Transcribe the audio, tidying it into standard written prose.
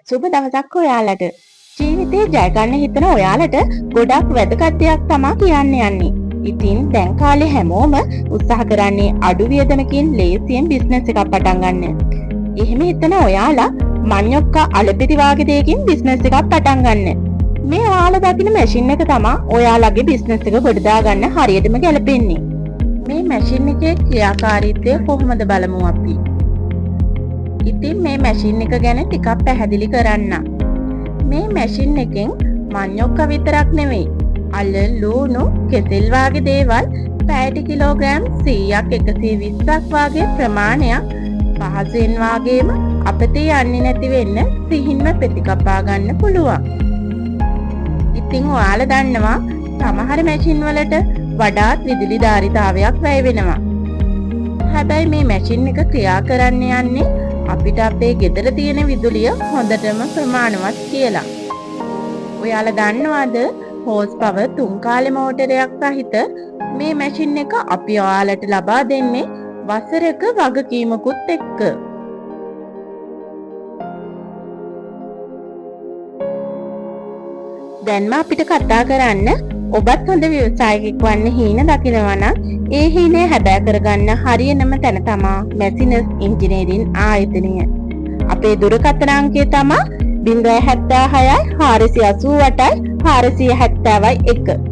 සුබ දවසක් ඔයාලට. ජීවිතේ ජය ගන්න හිතන ඔයාලට ගොඩක් වැදගත් දෙයක් තමයි කියන්න යන්නේ. ඉතින් දැන් කාලේ හැමෝම උත්සාහ කරන්නේ අඩු වියදමකින් ලේසියෙන් බිස්නස් එකක් පටන් ගන්න. එහෙම හිතන ඔයාලා මඤ්ඤොක්කා අලපිති වාගේ දෙයකින් බිස්නස් එකක් පටන් ගන්න. මේ ඔයාලා දකින මැෂින් එක තමයි ඔයාලගේ බිස්නස් එක ගොඩ දාගන්න හරියටම ගැලපෙන්නේ. මේ මැෂින් එකේ ක්‍රියාකාරීත්වය කොහොමද බලමු අපි. ඉතින් මේ මැෂින් එක ගැන ටිකක් පැහැදිලි කරන්න. මේ මැෂින් එකෙන් මඤ්ඤොක්ක විතරක් නෙවෙයි අල ලුණු කෙසෙල් වාගේ දේවල් පැයට කිලෝග්‍රෑම් 100ක් 120ක් වාගේ ප්‍රමාණයක් පහසෙන් වාගේම අපතේ යන්නේ නැති වෙන්න සිහින්ම ප්‍රතිකපා ගන්න පුළුවන්. ඉතින් ඔයාලා දන්නවා සමහර මැෂින් වලට වඩාත් විදුලි ධාරිතාවයක් වැය වෙනවා. හැබැයි මේ මැෂින් එක ක්‍රියා කරන්න යන්නේ අපිට අපේ ගෙදර තියෙන විදුලිය හොඳටම ප්‍රමාණවත් කියලා. ඔයාලා දන්නවද හෝස් පවර් 3 කාලේ මෝටරයක් සහිත මේ මැෂින් එක අපි ඔයාලට ලබා දෙන්නේ වසරක වගකීමකුත් එක්ක. දැන්ම අපිට කතා කරන්න ඔබත් හොඳ ව්‍යවසායකෙක් වන්න හීන දකිනවා නම් ඒ හීනේ හැබෑ කරගන්න හරියනම තැන තමා මැසිනස් ඉංජිනේරින් ආයතනය. අපේ දුරකථන අංකය තමා 076 488 470 1.